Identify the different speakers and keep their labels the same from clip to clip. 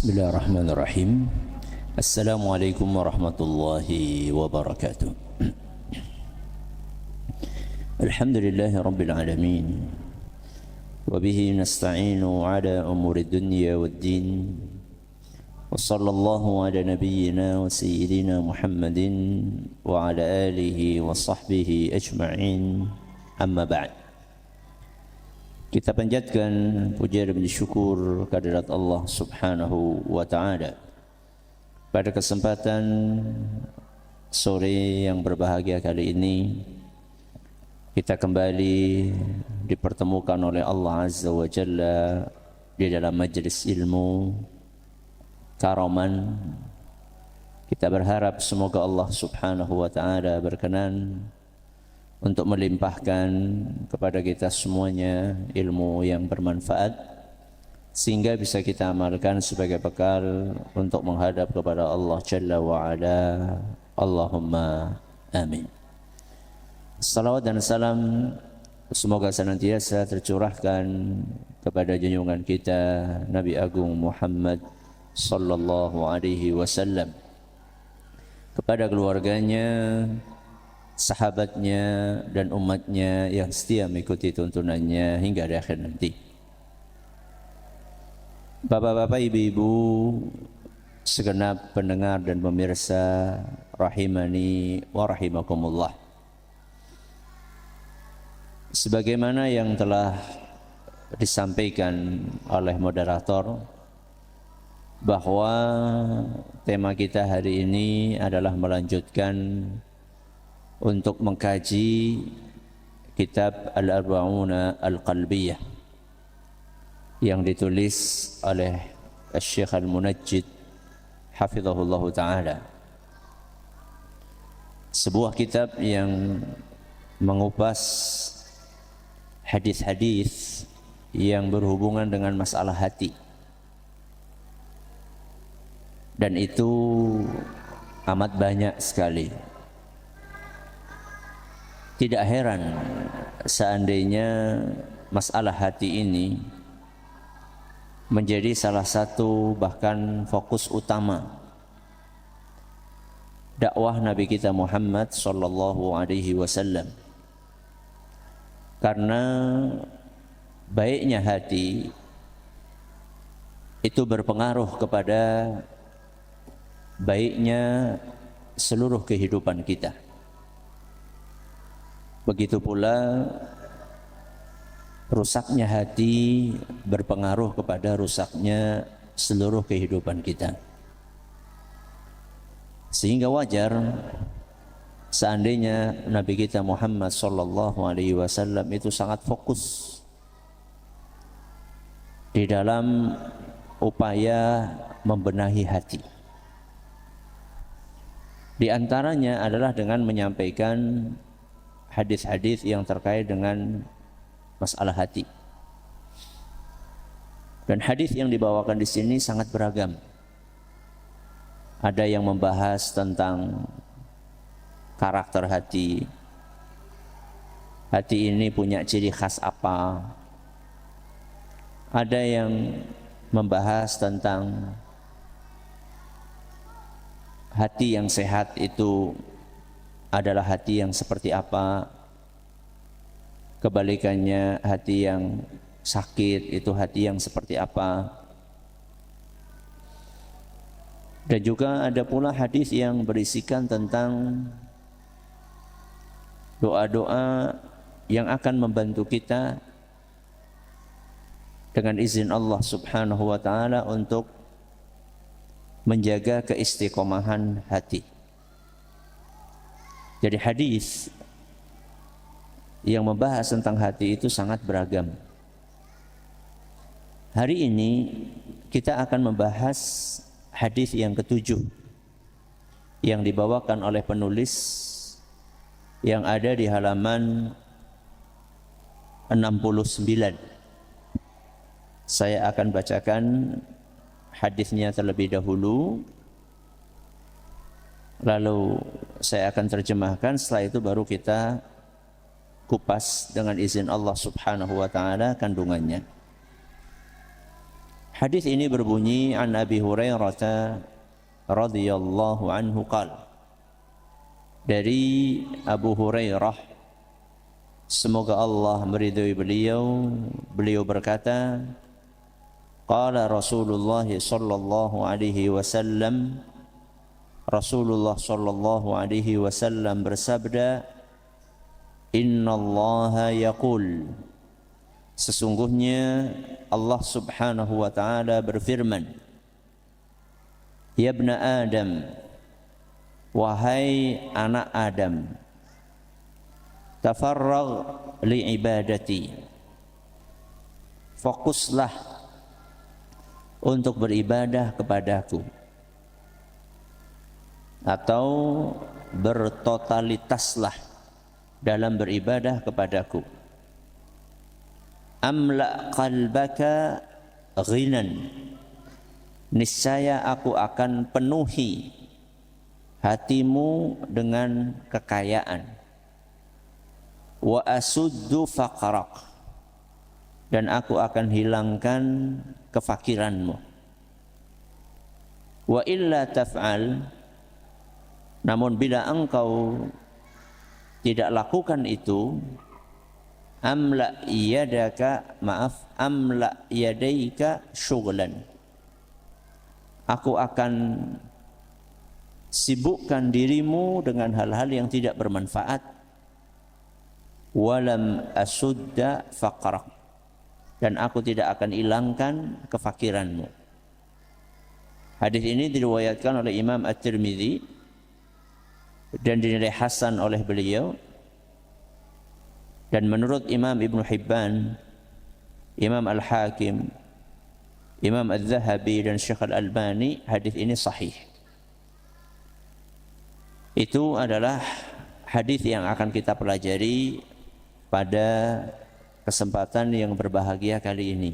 Speaker 1: Bismillahirrahmanirrahim. Assalamualaikum warahmatullahi wabarakatuh. Alhamdulillahi rabbil alamin. Wabihi nasta'inu ala umuri dunya waddin. Wa sallallahu ala nabiyyina wa sayyidina Muhammadin wa ala alihi wa sahbihi ajma'in. Amma ba'd. Kita panjatkan puja dan syukur kehadirat Allah Subhanahu wa taala. Pada kesempatan sore yang berbahagia kali ini, kita kembali dipertemukan oleh Allah Azza wa Jalla di dalam majlis ilmu karaman. Kita berharap semoga Allah Subhanahu wa taala berkenan untuk melimpahkan kepada kita semuanya ilmu yang bermanfaat sehingga bisa kita amalkan sebagai bekal untuk menghadap kepada Allah Jalla wa'ala. Allahumma amin. Salawat dan salam semoga senantiasa tercurahkan kepada junjungan kita Nabi Agung Muhammad sallallahu alaihi wasallam, kepada keluarganya, sahabatnya dan umatnya yang setia mengikuti tuntunannya hingga di akhir nanti. Bapak-bapak, ibu-ibu, segenap pendengar dan pemirsa rahimani wa rahimakumullah. Sebagaimana yang telah disampaikan oleh moderator bahwa tema kita hari ini adalah melanjutkan untuk mengkaji kitab Al-Arba'una Al-Qalbiyah yang ditulis oleh Syekh Al-Munajjid hafizahullah ta'ala. Sebuah kitab yang mengupas hadis-hadis yang berhubungan dengan masalah hati, dan itu amat banyak sekali. Tidak heran seandainya masalah hati ini menjadi salah satu bahkan fokus utama dakwah Nabi kita Muhammad sallallahu alaihi wasallam. Karena baiknya hati itu berpengaruh kepada baiknya seluruh kehidupan kita. Begitu pula rusaknya hati berpengaruh kepada rusaknya seluruh kehidupan kita. Sehingga wajar seandainya Nabi kita Muhammad sallallahu alaihi wasallam itu sangat fokus di dalam upaya membenahi hati. Di antaranya adalah dengan menyampaikan hadis-hadis yang terkait dengan masalah hati. Dan hadis yang dibawakan di sini sangat beragam. Ada yang membahas tentang karakter hati. Hati ini punya ciri khas apa? Ada yang membahas tentang hati yang sehat itu adalah hati yang seperti apa, kebalikannya hati yang sakit itu hati yang seperti apa. Dan juga ada pula hadis yang berisikan tentang doa-doa yang akan membantu kita dengan izin Allah Subhanahu wa taala untuk menjaga keistiqomahan hati. Jadi hadis yang membahas tentang hati itu sangat beragam. Hari ini kita akan membahas hadis yang ketujuh yang dibawakan oleh penulis yang ada di halaman 69. Saya akan bacakan hadisnya terlebih dahulu, lalu saya akan terjemahkan. Setelah itu baru kita kupas dengan izin Allah Subhanahu wa taala kandungannya. Hadis ini berbunyi an Abi Hurairah radhiyallahu anhu qala, dari Abu Hurairah, semoga Allah meridhai beliau, beliau berkata, qala Rasulullah sallallahu alaihi wasallam, Rasulullah sallallahu alaihi wasallam bersabda, innallaha yaqul, sesungguhnya Allah subhanahu wa ta'ala berfirman, ya ibna Adam, wahai anak Adam, tafarragh li ibadati, fokuslah untuk beribadah kepadaku, atau bertotalitaslah dalam beribadah kepadaku. Amla qalbaka ghinan, niscaya aku akan penuhi hatimu dengan kekayaan. Wa asuddu faqrak, dan aku akan hilangkan kefakiranmu. Wa illa taf'al, namun bila engkau tidak lakukan itu, amla yadaika syughlan, aku akan sibukkan dirimu dengan hal-hal yang tidak bermanfaat. Walam asudda faqrak, dan aku tidak akan hilangkan kefakiranmu. Hadis ini diriwayatkan oleh Imam At-Tirmidzi dan dinilai hasan oleh beliau. Dan menurut Imam Ibn Hibban, Imam Al-Hakim, Imam Al-Zahabi dan Syekh Al-Albani, hadis ini sahih. Itu adalah hadis yang akan kita pelajari pada kesempatan yang berbahagia kali ini.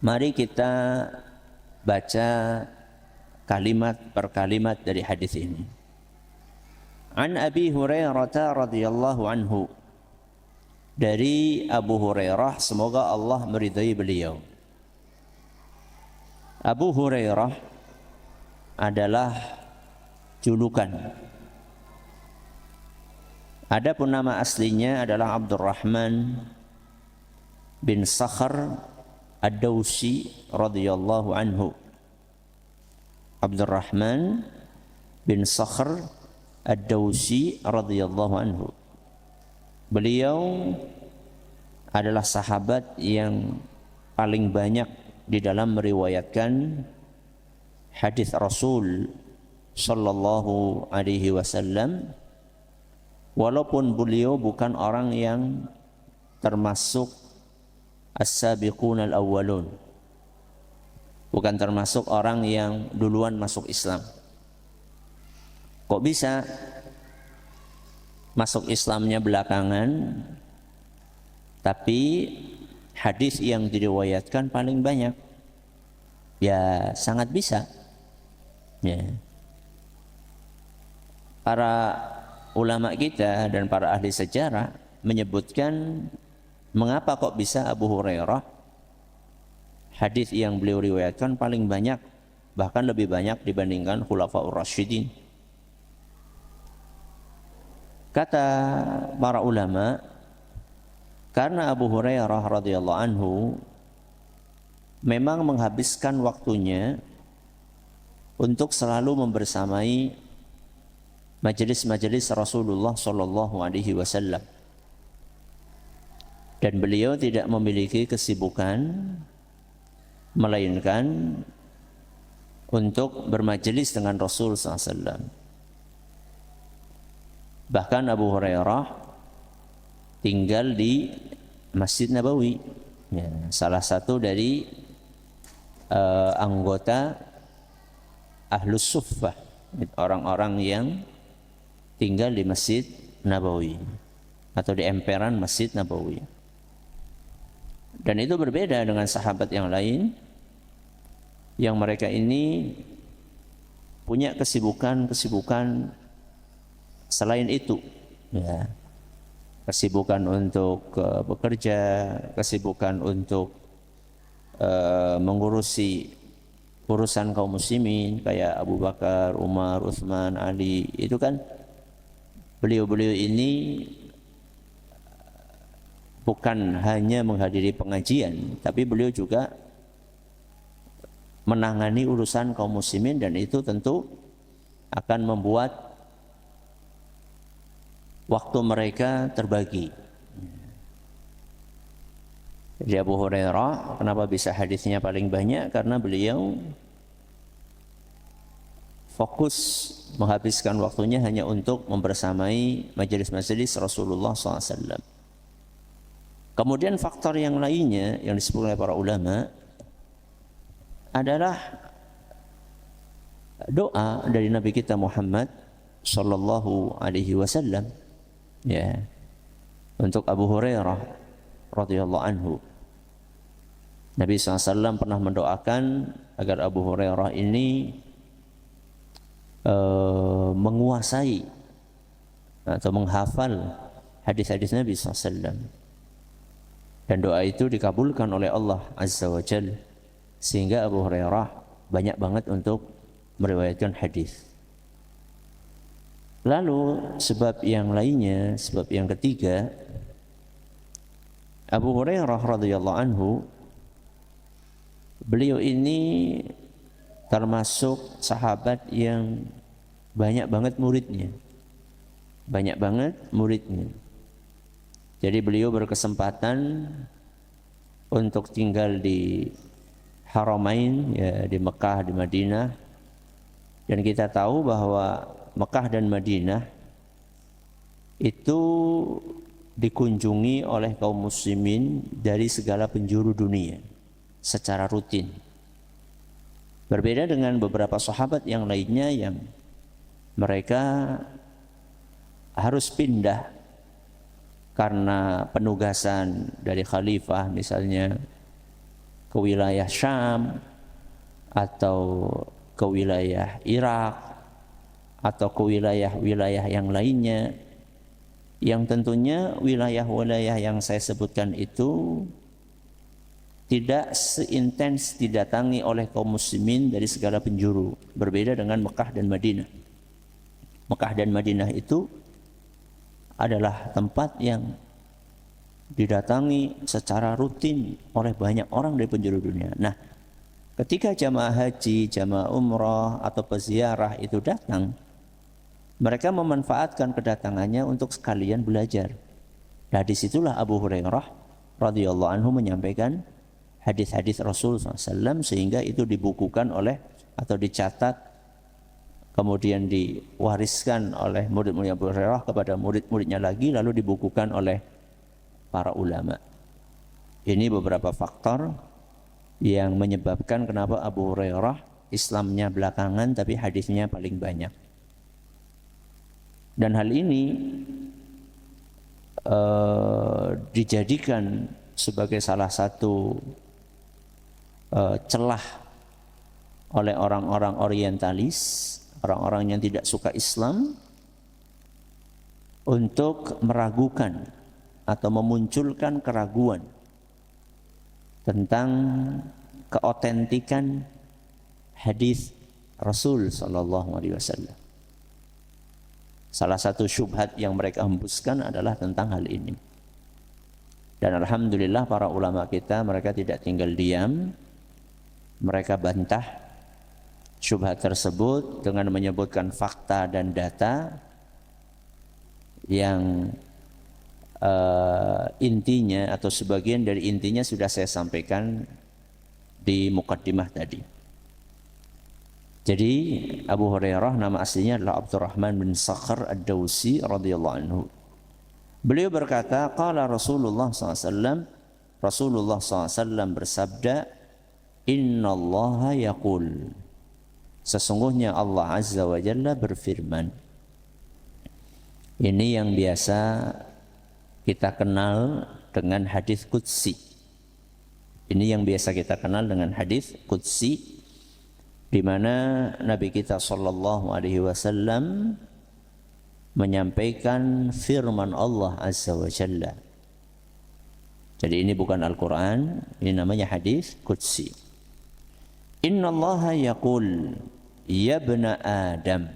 Speaker 1: Mari kita baca kalimat per kalimat dari hadis ini. An Abi Hurairah radhiyallahu anhu, dari Abu Hurairah, semoga Allah meridai beliau. Abu Hurairah adalah julukan. Adapun nama aslinya adalah Abdurrahman bin Sakhr Ad-Dawsi radhiyallahu anhu. Abdurrahman bin Sakhr Ad-Dawsi radhiyallahu anhu. Beliau adalah sahabat yang paling banyak di dalam meriwayatkan hadis Rasul sallallahu alaihi wasallam, walaupun beliau bukan orang yang termasuk as-sabiqun al-awwalun, bukan termasuk orang yang duluan masuk Islam. Kok bisa masuk Islamnya belakangan, tapi hadis yang diriwayatkan paling banyak? Ya sangat bisa. Ya. Para ulama kita dan para ahli sejarah menyebutkan mengapa kok bisa Abu Hurairah hadis yang beliau riwayatkan paling banyak, bahkan lebih banyak dibandingkan Khulafaur Rasyidin. Kata para ulama, karena Abu Hurairah radhiyallahu anhu memang menghabiskan waktunya untuk selalu membersamai majelis-majelis Rasulullah sallallahu alaihi wasallam, dan beliau tidak memiliki kesibukan melainkan untuk bermajelis dengan Rasul sallallahu alaihi wasallam. Bahkan Abu Hurairah tinggal di Masjid Nabawi, ya, salah satu dari anggota Ahlus Suffah, orang-orang yang tinggal di Masjid Nabawi atau di emperan Masjid Nabawi. Dan itu berbeda dengan sahabat yang lain yang mereka ini punya kesibukan selain itu, ya, kesibukan untuk bekerja, kesibukan untuk mengurusi urusan kaum muslimin kayak Abu Bakar, Umar, Utsman, Ali, itu kan beliau-beliau ini bukan hanya menghadiri pengajian, tapi beliau juga menangani urusan kaum muslimin, dan itu tentu akan membuat waktu mereka terbagi. Jadi Abu Hurairah kenapa bisa hadisnya paling banyak? Karena beliau fokus menghabiskan waktunya hanya untuk membersamai majelis-majelis Rasulullah SAW. Kemudian faktor yang lainnya yang disebut oleh para ulama adalah doa dari Nabi kita Muhammad sallallahu alaihi wasallam, ya, untuk Abu Hurairah radhiyallahu anhu. Nabi SAW pernah mendoakan agar Abu Hurairah ini menguasai atau menghafal hadis-hadis Nabi SAW, dan doa itu dikabulkan oleh Allah Azza wa Jalla, sehingga Abu Hurairah banyak banget untuk meriwayatkan hadis. Lalu sebab yang lainnya, sebab yang ketiga, Abu Hurairah radhiyallahu anhu, beliau ini termasuk sahabat yang banyak banget muridnya. Banyak banget muridnya. Jadi beliau berkesempatan untuk tinggal di Haramain, ya, di Mekah, di Madinah. Dan kita tahu bahwa Mekah dan Madinah itu dikunjungi oleh kaum muslimin dari segala penjuru dunia secara rutin. Berbeda dengan beberapa sahabat yang lainnya yang mereka harus pindah karena penugasan dari khalifah, misalnya ke wilayah Syam atau ke wilayah Irak atau ke wilayah-wilayah yang lainnya, yang tentunya wilayah-wilayah yang saya sebutkan itu tidak seintens didatangi oleh kaum muslimin dari segala penjuru, berbeda dengan Mekah dan Madinah. Mekah dan Madinah itu adalah tempat yang didatangi secara rutin oleh banyak orang dari penjuru dunia. Nah, ketika jamaah haji, jamaah umrah atau peziarah itu datang, mereka memanfaatkan kedatangannya untuk sekalian belajar. Nah, disitulah Abu Hurairah radhiyallahu anhu menyampaikan hadis-hadis Rasul SAW, sehingga itu dibukukan oleh atau dicatat, kemudian diwariskan oleh murid-murid Abu Hurairah kepada murid-muridnya lagi, lalu dibukukan oleh para ulama. Ini beberapa faktor yang menyebabkan kenapa Abu Hurairah Islamnya belakangan tapi hadisnya paling banyak. Dan hal ini dijadikan sebagai salah satu celah oleh orang-orang orientalis, orang-orang yang tidak suka Islam, untuk meragukan atau memunculkan keraguan tentang keotentikan hadis Rasul sallallahu alaihi wasallam. Salah satu syubhat yang mereka hembuskan adalah tentang hal ini. Dan alhamdulillah para ulama kita, mereka tidak tinggal diam. Mereka bantah syubhat tersebut dengan menyebutkan fakta dan data yang intinya atau sebagian dari intinya sudah saya sampaikan di muqaddimah tadi. Jadi Abu Hurairah nama aslinya adalah Abdurrahman bin Sakhr Ad-Dawsi radhiyallahu anhu. Beliau berkata, qala Rasulullah SAW, Rasulullah SAW bersabda, innallaha yaqul, sesungguhnya Allah Azza wa Jalla berfirman. Ini yang biasa kita kenal dengan hadis qudsi. Ini yang biasa kita kenal dengan hadis qudsi, di mana Nabi kita sallallahu alaihi wasallam menyampaikan firman Allah Azza wa Jalla. Jadi ini bukan Al-Quran, ini namanya hadis qudsi. Innallaha yaqul ya ibna Adam,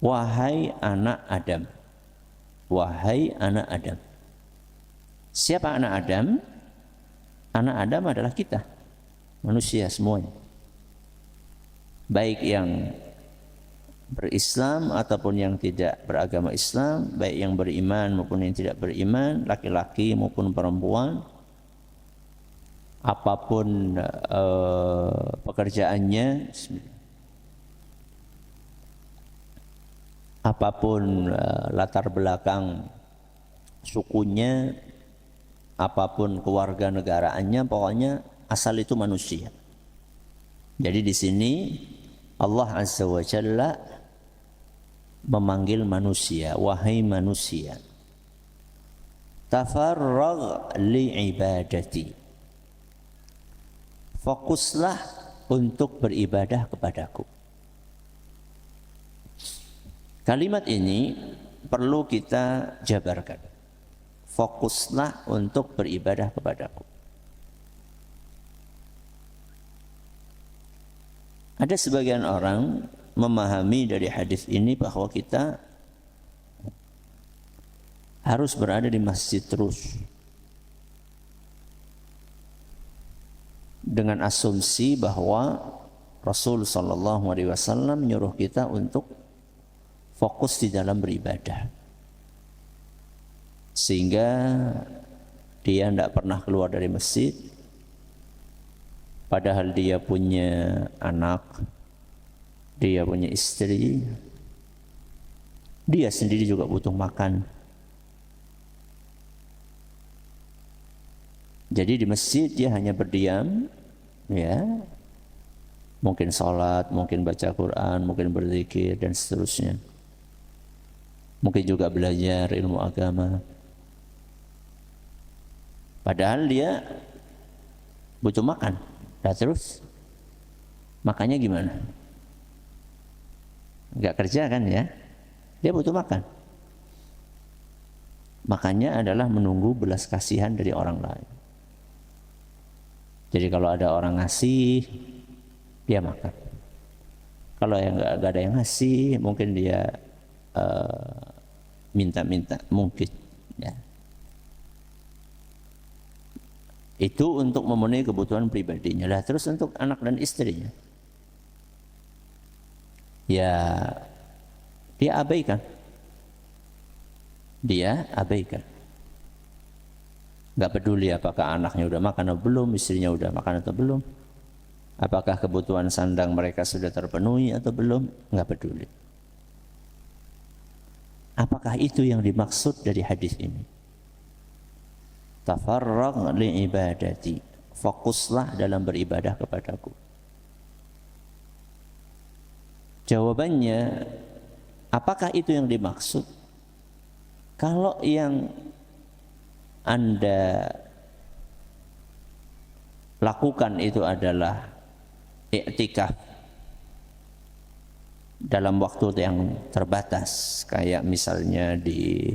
Speaker 1: wahai anak Adam, wahai anak Adam. Siapa anak Adam? Anak Adam adalah kita, manusia semuanya, baik yang berislam ataupun yang tidak beragama Islam, baik yang beriman maupun yang tidak beriman, laki-laki maupun perempuan, apapun pekerjaannya, apapun latar belakang sukunya, apapun keluarga negaraannya, pokoknya asal itu manusia. Jadi di sini Allah Azza wa Jalla memanggil manusia, wahai manusia, tafarragh li ibadati, fokuslah untuk beribadah kepadaku. Kalimat ini perlu kita jabarkan. Fokuslah untuk beribadah kepadaku. Ada sebagian orang memahami dari hadis ini bahwa kita harus berada di masjid terus, dengan asumsi bahwa Rasul sallallahu alaihi wasallam menyuruh kita untuk fokus di dalam beribadah, sehingga dia tidak pernah keluar dari masjid, padahal dia punya anak, dia punya istri, dia sendiri juga butuh makan. Jadi di masjid dia hanya berdiam, ya, mungkin sholat, mungkin baca Quran, mungkin berzikir dan seterusnya. Mungkin juga belajar ilmu agama. Padahal dia butuh makan. Nah terus makannya gimana? Enggak kerja kan ya? Dia butuh makan. Makannya adalah menunggu belas kasihan dari orang lain. Jadi kalau ada orang ngasih, dia makan. Kalau yang enggak ada yang ngasih, mungkin dia minta-minta, mungkin ya. Itu untuk memenuhi kebutuhan pribadinya. Lah terus untuk anak dan istrinya, ya dia abaikan. Dia abaikan. Gak peduli apakah anaknya udah makan atau belum, istrinya udah makan atau belum, apakah kebutuhan sandang mereka sudah terpenuhi atau belum, gak peduli. Apakah itu yang dimaksud dari hadis ini? Tafarragh li ibadati, fokuslah dalam beribadah kepadaku. Jawabannya, apakah itu yang dimaksud? Kalau yang Anda lakukan itu adalah i'tikaf dalam waktu yang terbatas, kayak misalnya di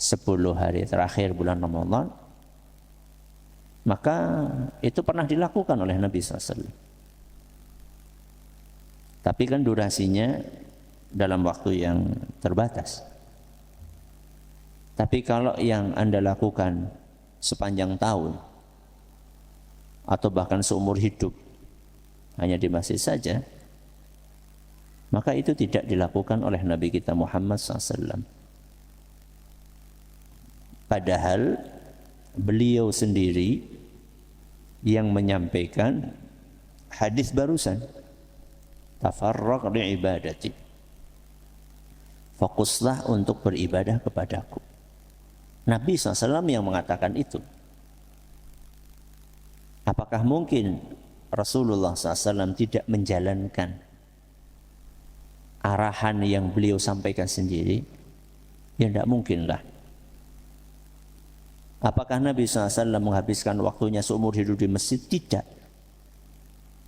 Speaker 1: 10 hari terakhir bulan Ramadan, maka itu pernah dilakukan oleh Nabi SAW. Tapi kan durasinya dalam waktu yang terbatas. Tapi kalau yang Anda lakukan sepanjang tahun atau bahkan seumur hidup hanya di masjid saja, maka itu tidak dilakukan oleh Nabi kita Muhammad SAW. Padahal beliau sendiri yang menyampaikan hadis barusan, tafarragh li ibadati, fokuslah untuk beribadah kepadaku. Nabi SAW yang mengatakan itu. Apakah mungkin Rasulullah SAW tidak menjalankan arahan yang beliau sampaikan sendiri? Ya tidak mungkinlah. Apakah Nabi SAW menghabiskan waktunya seumur hidup di masjid? Tidak.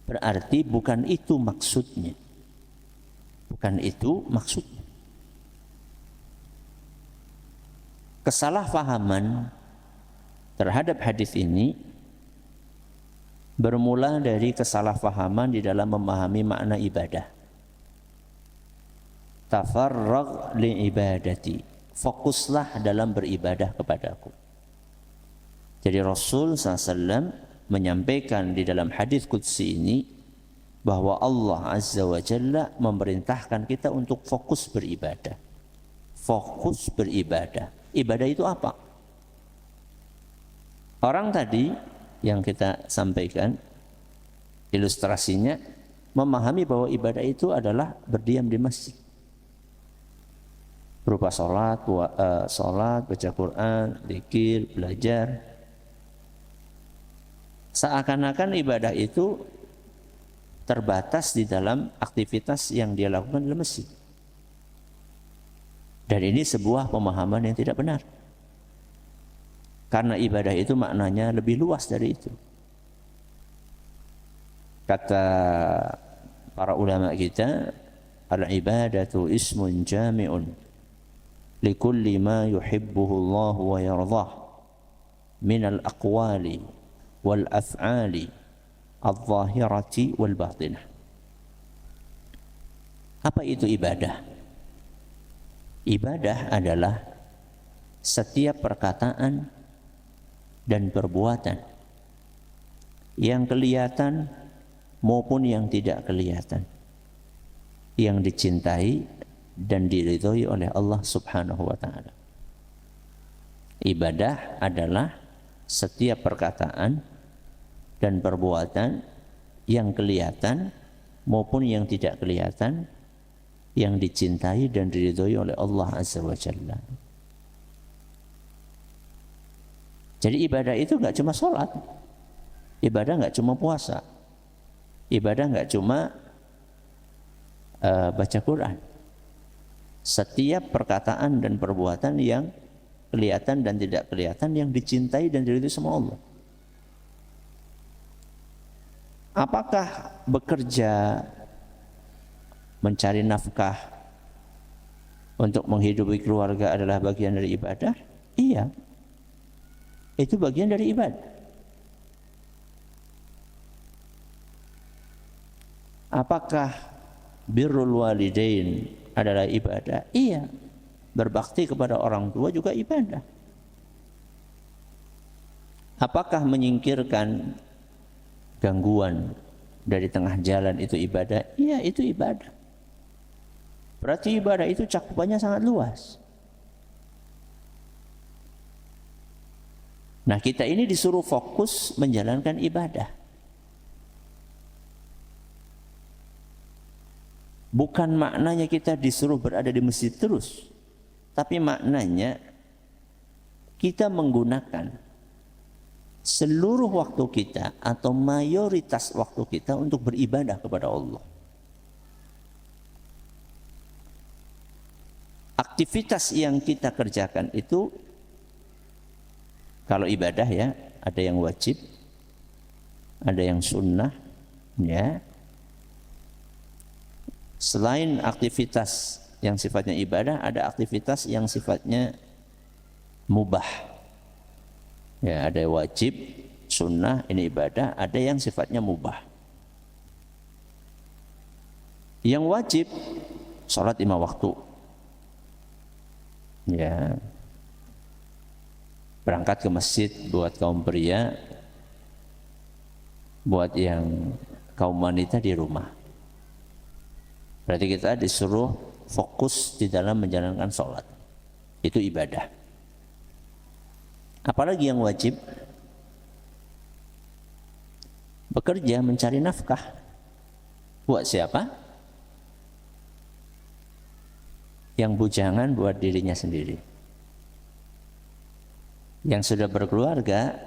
Speaker 1: Berarti bukan itu maksudnya. Bukan itu maksudnya. Kesalahpahaman terhadap hadis ini bermula dari kesalahpahaman di dalam memahami makna ibadah. Tafarragh li ibadati, fokuslah dalam beribadah kepadaku. Jadi Rasul SAW menyampaikan di dalam hadis qudsi ini bahwa Allah Azza wa Jalla memerintahkan kita untuk fokus beribadah. Fokus beribadah. Ibadah itu apa? Orang tadi yang kita sampaikan ilustrasinya memahami bahwa ibadah itu adalah berdiam di masjid. Berupa sholat, baca Quran, zikir, belajar. Seakan-akan ibadah itu terbatas di dalam aktivitas yang dia lakukan dalam masjid. Dan ini sebuah pemahaman yang tidak benar. Karena ibadah itu maknanya lebih luas dari itu. Kata para ulama kita, al-ibadatu ismun jami'un likulli ma yuhibbuhu Allah wa yardah min al-aqwali wal af'ali al-zahirati wal batinah. Apa itu ibadah? Ibadah adalah setiap perkataan dan perbuatan yang kelihatan maupun yang tidak kelihatan, yang dicintai dan diridhoi oleh Allah Subhanahu wa taala. Ibadah adalah setiap perkataan dan perbuatan yang kelihatan maupun yang tidak kelihatan, yang dicintai dan diridhoi oleh Allah Azza wa Jalla. Jadi ibadah itu enggak cuma sholat, ibadah enggak cuma puasa, ibadah enggak cuma baca Quran. Setiap perkataan dan perbuatan yang kelihatan dan tidak kelihatan, yang dicintai dan diridhoi sama Allah. Apakah bekerja, mencari nafkah untuk menghidupi keluarga adalah bagian dari ibadah? Iya, itu bagian dari ibadah. Apakah birrul walidain adalah ibadah? Iya, berbakti kepada orang tua juga ibadah. Apakah menyingkirkan gangguan dari tengah jalan itu ibadah? Iya, itu ibadah. Berarti ibadah itu cakupannya sangat luas. Nah, kita ini disuruh fokus menjalankan ibadah. Bukan maknanya kita disuruh berada di masjid terus, tapi maknanya kita menggunakan seluruh waktu kita atau mayoritas waktu kita untuk beribadah kepada Allah. Aktivitas yang kita kerjakan itu, kalau ibadah ya, ada yang wajib, ada yang sunnah, ya. Selain aktivitas yang sifatnya ibadah, ada aktivitas yang sifatnya mubah. Ya, ada wajib, sunnah, ini ibadah, ada yang sifatnya mubah. Yang wajib, sholat 5 waktu. Ya. Berangkat ke masjid buat kaum pria, buat yang kaum wanita di rumah. Berarti kita disuruh fokus di dalam menjalankan sholat. Itu ibadah. Apalagi yang wajib? Bekerja, mencari nafkah. Buat siapa? Yang bujangan buat dirinya sendiri. Yang sudah berkeluarga,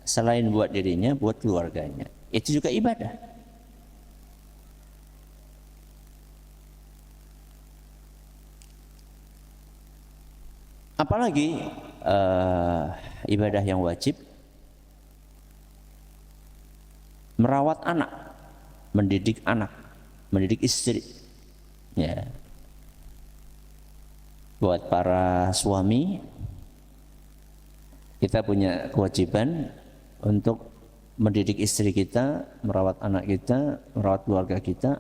Speaker 1: selain buat dirinya, buat keluarganya. Itu juga ibadah. Apalagi ibadah yang wajib? Merawat anak, mendidik anak, mendidik istri. Ya. Buat para suami, Kita punya kewajiban untuk mendidik istri kita, merawat anak kita, merawat keluarga kita.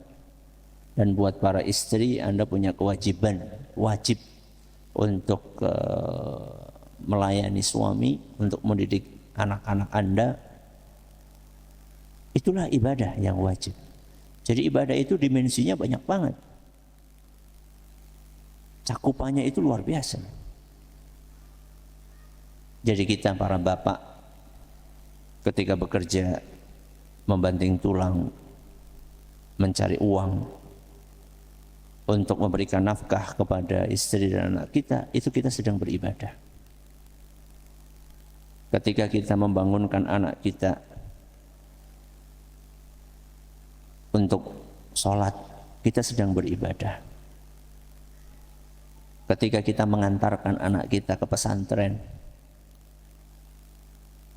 Speaker 1: Dan buat para istri, Anda punya kewajiban, wajib untuk melayani suami, untuk mendidik anak-anak Anda. Itulah ibadah yang wajib. Jadi ibadah itu dimensinya banyak banget. Cakupannya itu luar biasa. Jadi kita para bapak ketika bekerja membanting tulang, mencari uang untuk memberikan nafkah kepada istri dan anak kita, itu kita sedang beribadah. Ketika kita membangunkan anak kita untuk sholat, kita sedang beribadah. Ketika kita mengantarkan anak kita ke pesantren,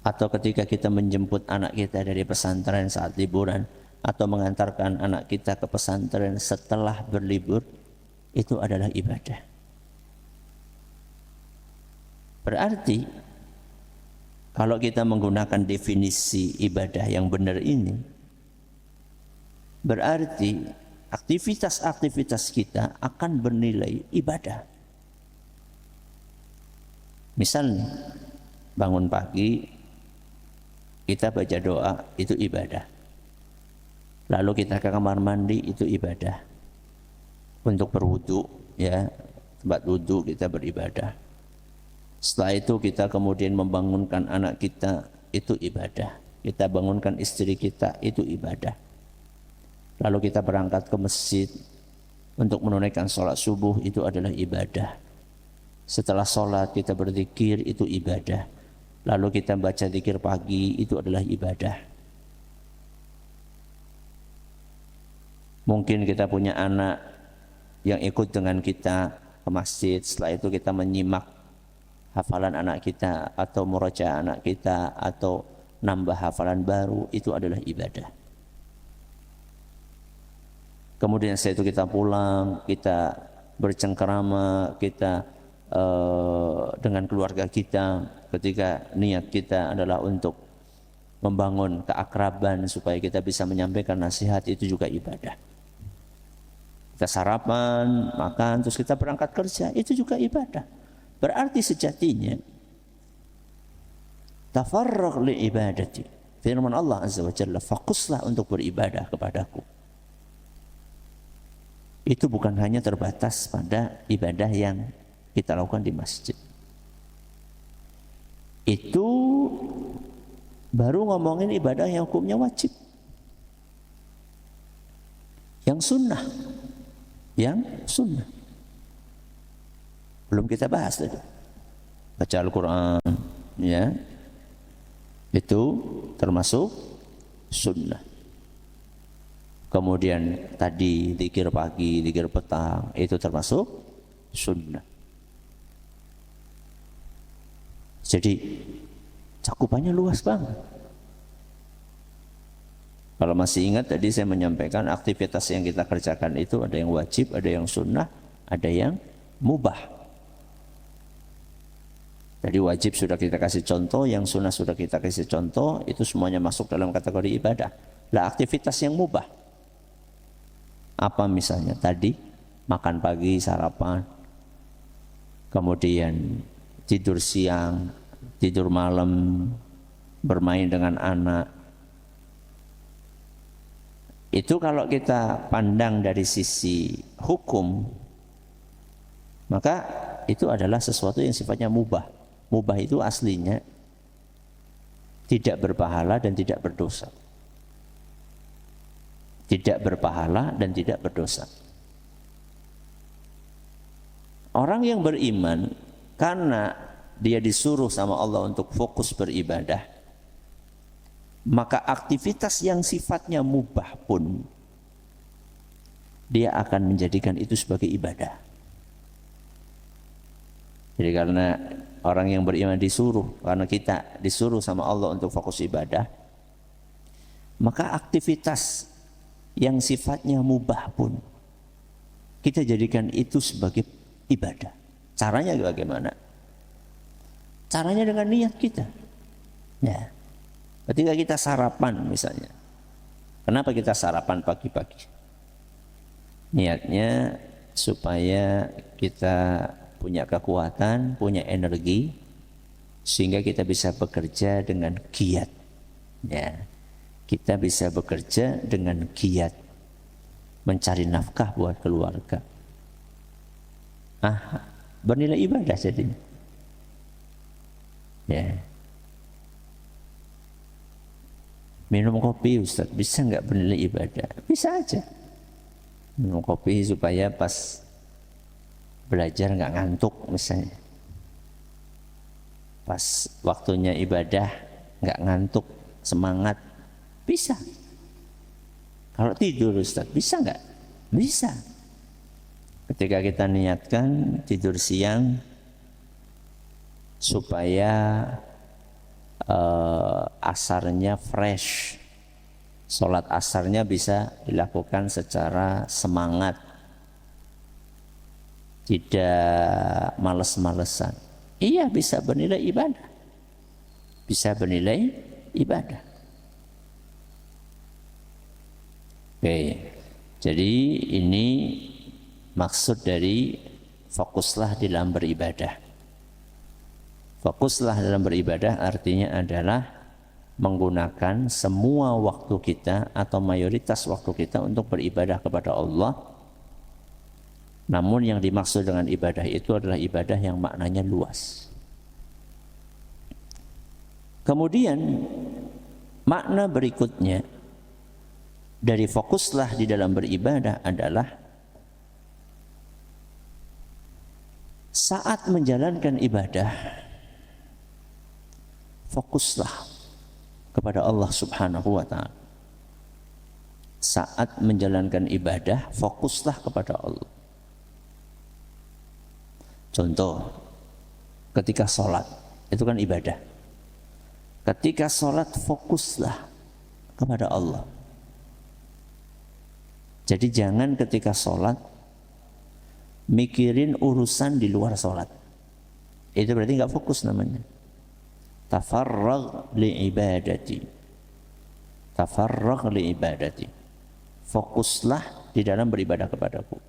Speaker 1: atau ketika kita menjemput anak kita dari pesantren saat liburan, atau mengantarkan anak kita ke pesantren setelah berlibur, itu adalah ibadah. Berarti kalau kita menggunakan definisi ibadah yang benar ini, berarti aktivitas-aktivitas kita akan bernilai ibadah. Misalnya bangun pagi kita baca doa, itu ibadah. Lalu kita ke kamar mandi, itu ibadah. Untuk berwudu, ya, tempat wudu kita beribadah. Setelah itu kita kemudian membangunkan anak kita, itu ibadah. Kita bangunkan istri kita, itu ibadah. Lalu kita berangkat ke masjid untuk menunaikan sholat subuh, itu adalah ibadah. Setelah sholat kita berzikir, itu ibadah. Lalu kita baca zikir pagi, itu adalah ibadah. Mungkin kita punya anak yang ikut dengan kita ke masjid, setelah itu kita menyimak hafalan anak kita atau murajaah anak kita atau nambah hafalan baru, itu adalah ibadah. Kemudian setelah itu kita pulang, kita bercengkerama, kita dengan keluarga kita, ketika niat kita adalah untuk membangun keakraban supaya kita bisa menyampaikan nasihat, itu juga ibadah. Kita sarapan, makan, terus kita berangkat kerja, itu juga ibadah. Berarti sejatinya tafarraq li ibadati. Firman Allah Azza wa Jalla, fokuslah untuk beribadah kepadaku. Itu bukan hanya terbatas pada ibadah yang kita lakukan di masjid. Itu baru ngomongin ibadah yang hukumnya wajib. Yang sunnah. Yang sunnah belum kita bahas tadi. Baca Al-Quran, ya, itu termasuk sunnah. Kemudian tadi zikir pagi, zikir petang, itu termasuk sunnah. Jadi cakupannya luas banget. Kalau masih ingat tadi saya menyampaikan aktivitas yang kita kerjakan itu ada yang wajib, ada yang sunnah, ada yang mubah. Jadi wajib sudah kita kasih contoh, yang sunnah sudah kita kasih contoh, itu semuanya masuk dalam kategori ibadah. Lah aktivitas yang mubah, apa misalnya tadi makan pagi, sarapan, kemudian tidur siang, tidur malam, bermain dengan anak. Itu kalau kita pandang dari sisi hukum, maka itu adalah sesuatu yang sifatnya mubah. Mubah itu aslinya tidak berpahala dan tidak berdosa. Tidak berpahala dan tidak berdosa. Orang yang beriman karena dia disuruh sama Allah untuk fokus beribadah, maka aktivitas yang sifatnya mubah pun dia akan menjadikan itu sebagai ibadah. Jadi karena orang yang beriman disuruh, karena kita disuruh sama Allah untuk fokus ibadah, maka aktivitas yang sifatnya mubah pun kita jadikan itu sebagai ibadah. Caranya bagaimana? Caranya dengan niat kita. Ya. Ketika kita sarapan misalnya. Kenapa kita sarapan pagi-pagi? Niatnya supaya kita punya kekuatan, punya energi, sehingga kita bisa bekerja dengan giat. Ya. Kita bisa bekerja dengan giat, mencari nafkah buat keluarga. Bernilai ibadah jadinya. Ya. Minum kopi Ustaz, bisa nggak bernilai ibadah? Bisa aja. Minum kopi supaya pas belajar nggak ngantuk misalnya. Pas waktunya ibadah nggak ngantuk, semangat. Bisa. Kalau tidur Ustaz, bisa nggak? Bisa. Ketika kita niatkan tidur siang supaya asarnya fresh, sholat asarnya bisa dilakukan secara semangat, tidak males-malesan. Iya, bisa bernilai ibadah, bisa bernilai ibadah. Oke, jadi ini maksud dari fokuslah dalam beribadah. Fokuslah dalam beribadah artinya adalah menggunakan semua waktu kita atau mayoritas waktu kita untuk beribadah kepada Allah. Namun yang dimaksud dengan ibadah itu adalah ibadah yang maknanya luas. Kemudian makna berikutnya dari fokuslah di dalam beribadah adalah saat menjalankan ibadah, fokuslah kepada Allah Subhanahu wa ta'ala. Saat menjalankan ibadah, fokuslah kepada Allah. Contoh, ketika sholat, itu kan ibadah. Ketika sholat, fokuslah kepada Allah. Jadi jangan ketika sholat mikirin urusan di luar sholat. Itu berarti nggak fokus namanya. Tafarragh li ibadati. Tafarragh li ibadati. Fokuslah di dalam beribadah kepadaku.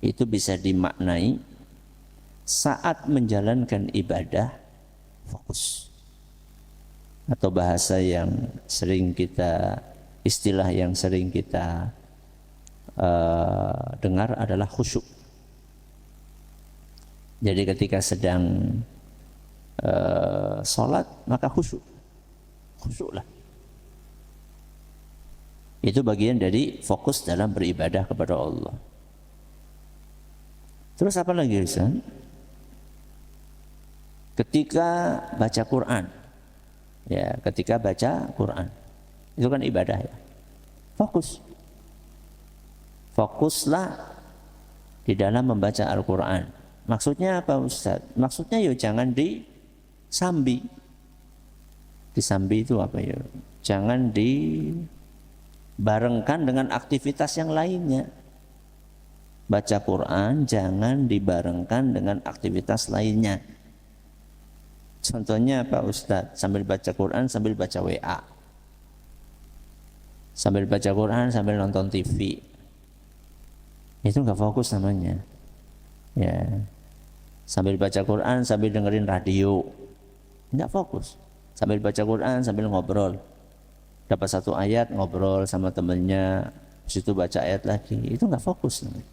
Speaker 1: Itu bisa dimaknai saat menjalankan ibadah, fokus. Atau bahasa yang sering kita, istilah yang sering kita dengar adalah khusyuk. Jadi ketika sedang sholat maka khusyuklah. Itu bagian dari fokus dalam beribadah kepada Allah. Terus apa lagi Ustaz? Ketika baca Quran, ya ketika baca Quran itu kan ibadah ya. Fokuslah di dalam membaca Al-Quran. Maksudnya apa Ustaz? Maksudnya ya jangan disambi. Disambi itu apa ya? Jangan dibarengkan dengan aktivitas yang lainnya. Baca Quran jangan dibarengkan dengan aktivitas lainnya. Contohnya apa Ustaz? Sambil baca Quran sambil baca WA. Sambil baca Quran sambil nonton TV. Itu enggak fokus namanya. Ya. Sambil baca Quran sambil dengerin radio. Enggak fokus. Sambil baca Quran sambil ngobrol. Dapat satu ayat ngobrol sama temennya, habis itu baca ayat lagi. Itu enggak fokus namanya.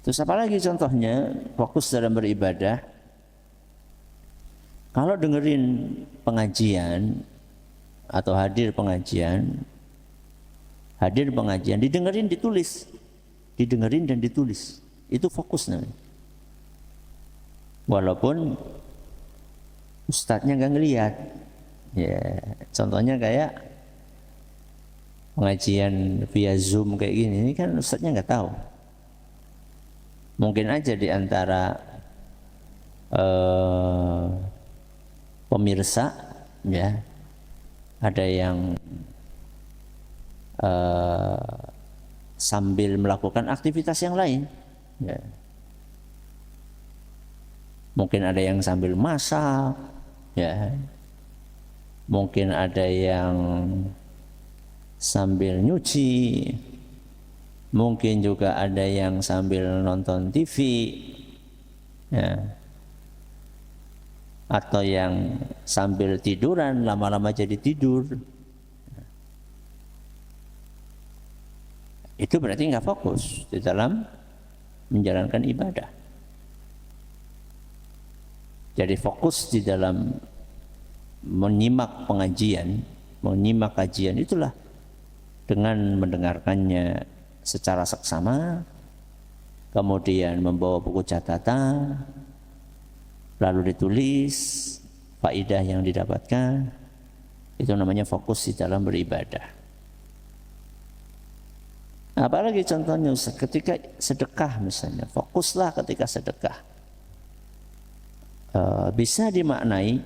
Speaker 1: Terus apa lagi contohnya fokus dalam beribadah? Kalau dengerin pengajian atau hadir pengajian, didengerin, ditulis, didengerin dan ditulis, itu fokus namanya. Walaupun ustadznya nggak ngelihat, ya contohnya kayak pengajian via Zoom kayak gini, ini kan ustadznya nggak tahu. Mungkin aja di antara pemirsa ya ada yang sambil melakukan aktivitas yang lain ya. Mungkin ada yang sambil masak, ya. Mungkin ada yang sambil nyuci, mungkin juga ada yang sambil nonton TV, ya. Atau yang sambil tiduran, lama-lama jadi tidur. Itu berarti nggak fokus di dalam menjalankan ibadah. Jadi fokus di dalam menyimak pengajian, menyimak kajian itulah dengan mendengarkannya secara seksama, kemudian membawa buku catatan, lalu ditulis faidah yang didapatkan, itu namanya fokus di dalam beribadah. Apalagi contohnya ketika sedekah misalnya, fokuslah ketika sedekah. Bisa dimaknai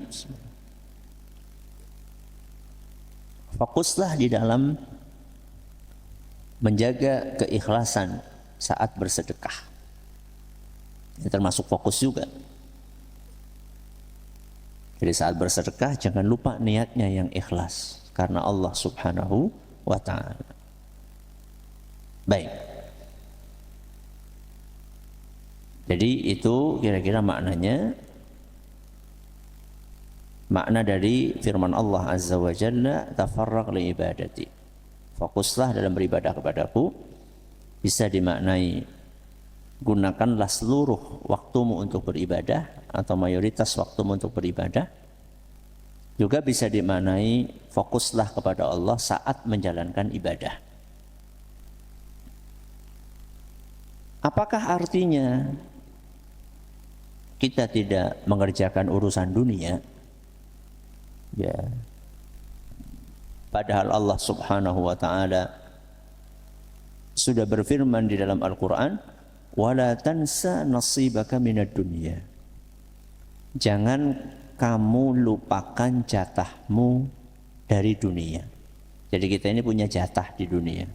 Speaker 1: fokuslah di dalam menjaga keikhlasan saat bersedekah. Ini termasuk fokus juga. Jadi saat bersedekah jangan lupa niatnya yang ikhlas karena Allah Subhanahu wa ta'ala. Baik. Jadi itu kira-kira maknanya. Makna dari firman Allah Azza wa Jalla, tafarraq li ibadati. Fokuslah dalam beribadah kepadaku. Bisa dimaknai gunakanlah seluruh waktumu untuk beribadah atau mayoritas waktumu untuk beribadah. Juga bisa dimaknai fokuslah kepada Allah saat menjalankan ibadah. Apakah artinya kita tidak mengerjakan urusan dunia? Ya. Padahal Allah Subhanahu wa ta'ala sudah berfirman di dalam Al-Qur'an, "Wala tansa nasibaka minad dunya." Jangan kamu lupakan jatahmu dari dunia. Jadi kita ini punya jatah di dunia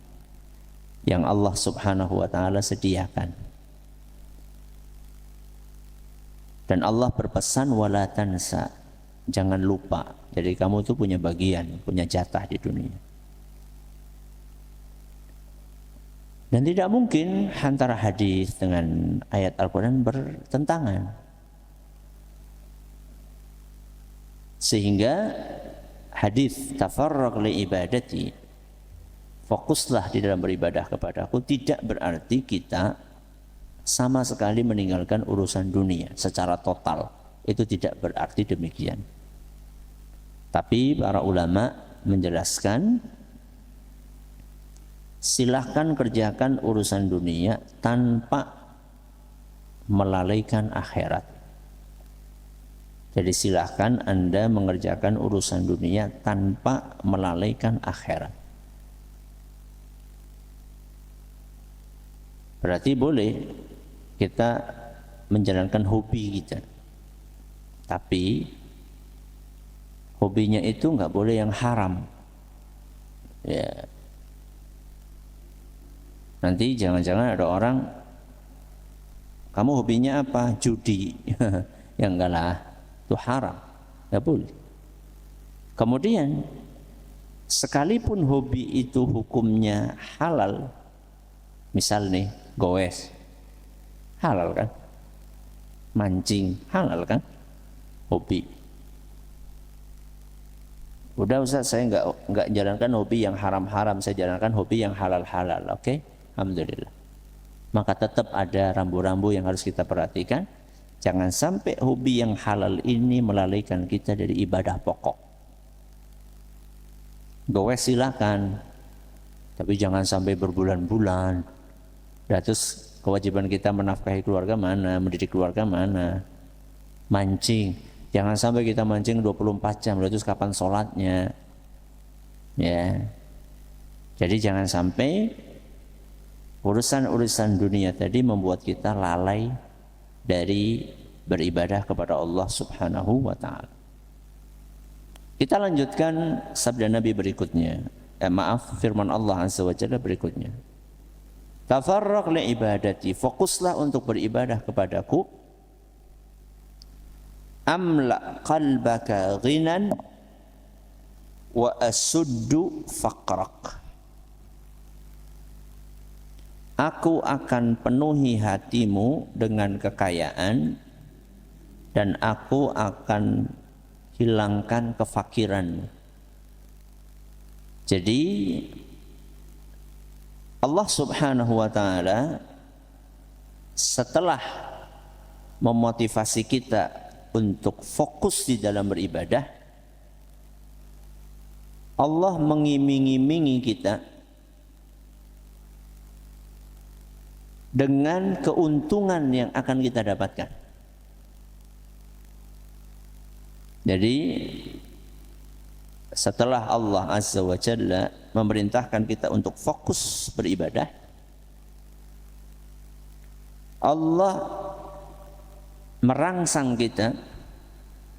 Speaker 1: yang Allah Subhanahu wa ta'ala sediakan. Dan Allah berpesan wala tansa, jangan lupa. Jadi kamu itu punya bagian, punya jatah di dunia. Dan tidak mungkin antara hadis dengan ayat Al-Quran bertentangan. Sehingga hadis tafarraq li ibadati, fokuslah di dalam beribadah kepadaku, tidak berarti kita sama sekali meninggalkan urusan dunia secara total. Itu tidak berarti demikian. Tapi para ulama menjelaskan, silahkan kerjakan urusan dunia tanpa melalaikan akhirat. Jadi silahkan Anda mengerjakan urusan dunia tanpa melalaikan akhirat. Berarti boleh kita menjalankan hobi kita, tapi hobinya itu nggak boleh yang haram. Ya. Nanti jangan-jangan ada orang, kamu hobinya apa? Judi. Ya enggak lah, itu haram, nggak boleh. Kemudian sekalipun hobi itu hukumnya halal, misal nih goes, halal kan? Mancing halal kan? Hobi. Udah Ustaz, saya enggak jalankan hobi yang haram-haram, saya jalankan hobi yang halal-halal. Oke? Alhamdulillah. Maka tetap ada rambu-rambu yang harus kita perhatikan. Jangan sampai hobi yang halal ini melalaikan kita dari ibadah pokok. Goes silakan, tapi jangan sampai berbulan-bulan. Dan terus kewajiban kita menafkahi keluarga mana, mendidik keluarga mana. Mancing, jangan sampai kita mancing 24 jam, terus kapan sholatnya? Ya. Jadi jangan sampai urusan-urusan dunia tadi membuat kita lalai dari beribadah kepada Allah Subhanahu wa ta'ala. Kita lanjutkan sabda Nabi berikutnya. Firman Allah Azza wa Jalla berikutnya. Tafarraq li ibadati, fokuslah untuk beribadah kepadaku. amla qalbaka ghinan wa asuddu faqrak. Aku akan penuhi hatimu dengan kekayaan dan aku akan hilangkan kefakiran. Jadi Allah Subhanahu wa taala setelah memotivasi kita untuk fokus di dalam beribadah, Allah mengiming-imingi kita dengan keuntungan yang akan kita dapatkan. Jadi setelah Allah Azza wa Jalla memerintahkan kita untuk fokus beribadah, Allah merangsang kita,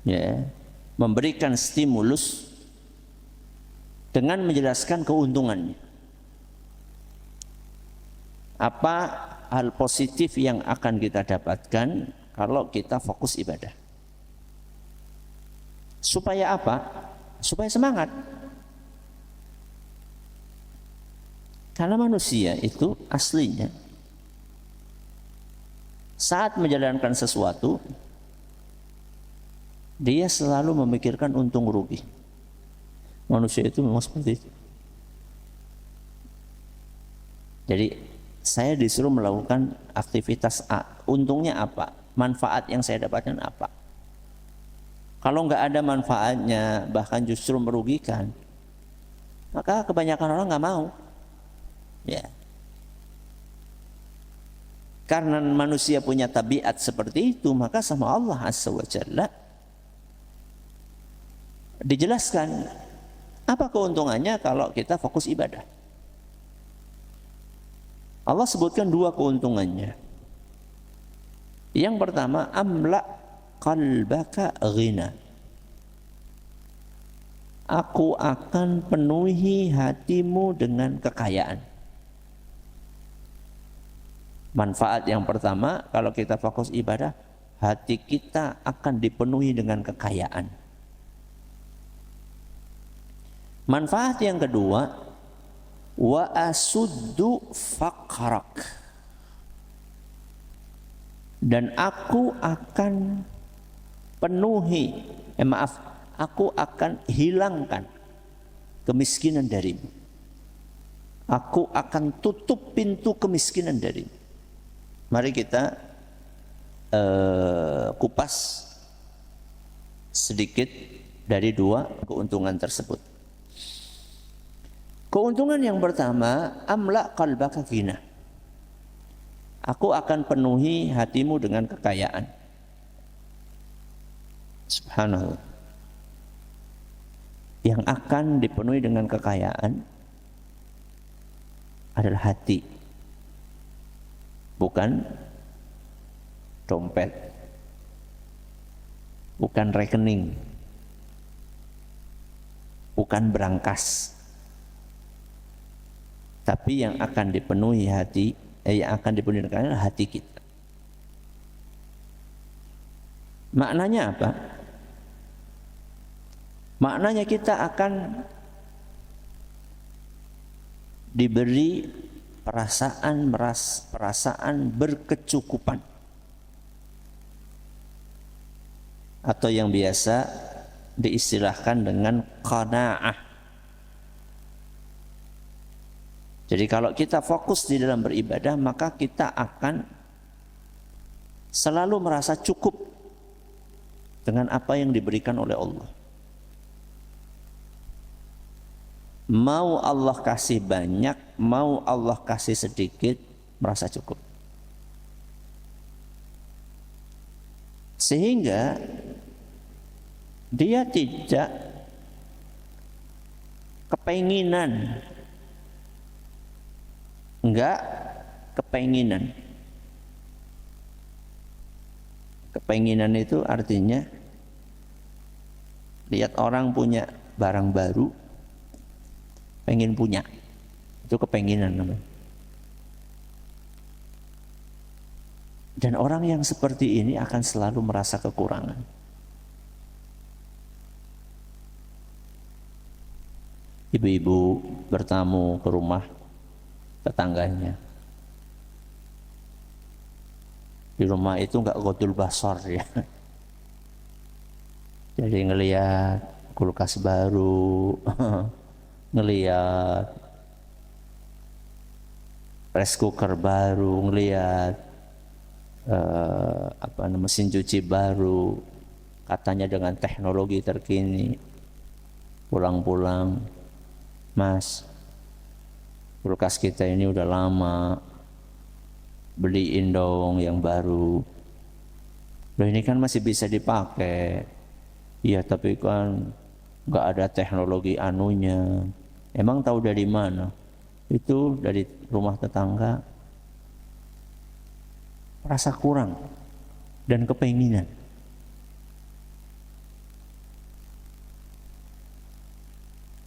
Speaker 1: ya, memberikan stimulus dengan menjelaskan keuntungannya. Apa hal positif yang akan kita dapatkan kalau kita fokus ibadah? Supaya apa? Supaya semangat. Karena manusia itu aslinya saat menjalankan sesuatu, dia selalu memikirkan untung rugi. Manusia itu memang seperti itu. Jadi saya disuruh melakukan aktivitas A, untungnya apa? Manfaat yang saya dapatkan apa? Kalau nggak ada manfaatnya, bahkan justru merugikan, maka kebanyakan orang nggak mau. Ya. Karena manusia punya tabiat seperti itu, maka sama Allah Azza wa Jalla dijelaskan apa keuntungannya kalau kita fokus ibadah. Allah sebutkan dua keuntungannya. Yang pertama, amla qalbaka ghina. Aku akan penuhi hatimu dengan kekayaan. Manfaat yang pertama, kalau kita fokus ibadah, hati kita akan dipenuhi dengan kekayaan. Manfaat yang kedua, wa asuddu faqrak. Dan aku akan penuhi, aku akan hilangkan kemiskinan darimu. Aku akan tutup pintu kemiskinan darimu. Mari kita kupas sedikit dari dua keuntungan tersebut. Keuntungan yang pertama, amla qalbaka ghina. Aku akan penuhi hatimu dengan kekayaan. Subhanallah. Yang akan dipenuhi dengan kekayaan adalah hati, bukan dompet, bukan rekening, bukan brankas, tapi yang akan dipenuhi hati, yang akan dipenuhi adalah hati kita. Maknanya apa? Maknanya kita akan diberi perasaan berkecukupan, atau yang biasa diistilahkan dengan qanaah. Jadi kalau kita fokus di dalam beribadah, maka kita akan selalu merasa cukup dengan apa yang diberikan oleh Allah. Mau Allah kasih banyak, mau Allah kasih sedikit, merasa cukup. Sehingga dia tidak kepenginan, enggak kepenginan. Kepenginan itu artinya lihat orang punya barang baru, pengen punya, itu kepenginan namanya. Dan orang yang seperti ini akan selalu merasa kekurangan. ibu-ibu bertamu ke rumah tetangganya. Di rumah itu enggak ghodul basar ya. Jadi ngelihat kulkas baru, ngelihat rice cooker baru, ngelihat mesin cuci baru, katanya dengan teknologi terkini. Pulang-pulang, Mas, kulkas kita ini udah lama, beliin dong yang baru. Loh ini kan masih bisa dipakai. Iya tapi kan nggak ada teknologi anunya. Emang tahu dari mana? Itu dari rumah tetangga. Rasa kurang dan kepenginan.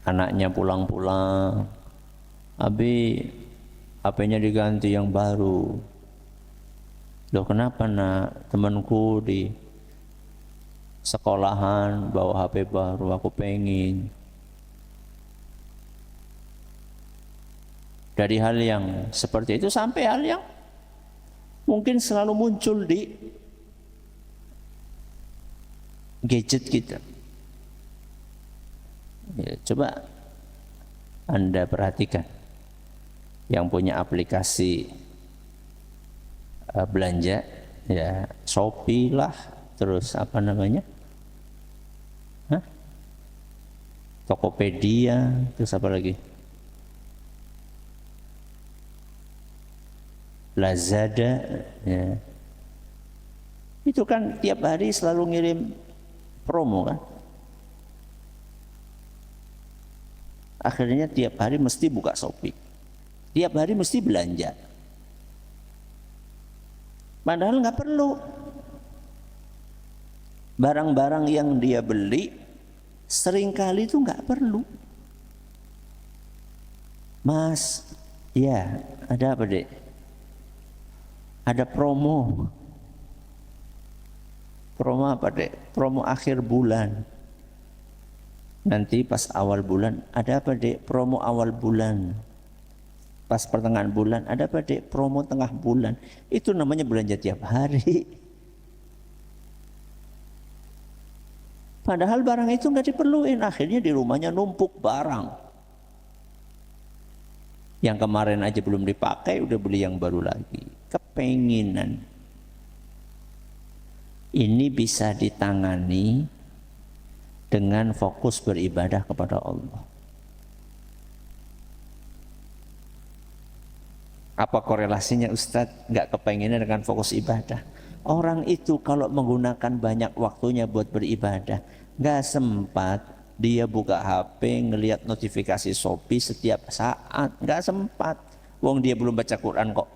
Speaker 1: Anaknya pulang-pulang, Abi HP-nya diganti yang baru. Loh kenapa nak? Temanku di sekolahan bawa HP baru, aku pengen. Dari hal yang seperti itu sampai hal yang mungkin selalu muncul di gadget kita. Ya, coba Anda perhatikan yang punya aplikasi belanja, ya Shopee lah, terus apa namanya, Tokopedia, terus apa lagi, Lazada, ya. Itu kan tiap hari selalu ngirim promo kan. Akhirnya tiap hari mesti buka Shopee, tiap hari mesti belanja. Padahal nggak perlu. Barang-barang yang dia beli seringkali itu nggak perlu. Mas, ya ada apa dek? Ada promo. Promo apa dek? Promo akhir bulan. Nanti pas awal bulan, ada apa dek? Promo awal bulan. Pas pertengahan bulan, ada apa dek? Promo tengah bulan. Itu namanya belanja tiap hari. Padahal barang itu nggak diperluin. Akhirnya di rumahnya numpuk barang. Yang kemarin aja belum dipakai, udah beli yang baru lagi. Kepenginan. Ini bisa ditangani dengan fokus beribadah kepada Allah. Apa korelasinya Ustadz? Nggak kepenginan dengan fokus ibadah. Orang itu kalau menggunakan banyak waktunya buat beribadah, nggak sempat dia buka HP ngelihat notifikasi Shopee setiap saat, nggak sempat. Wong dia belum baca Quran kok.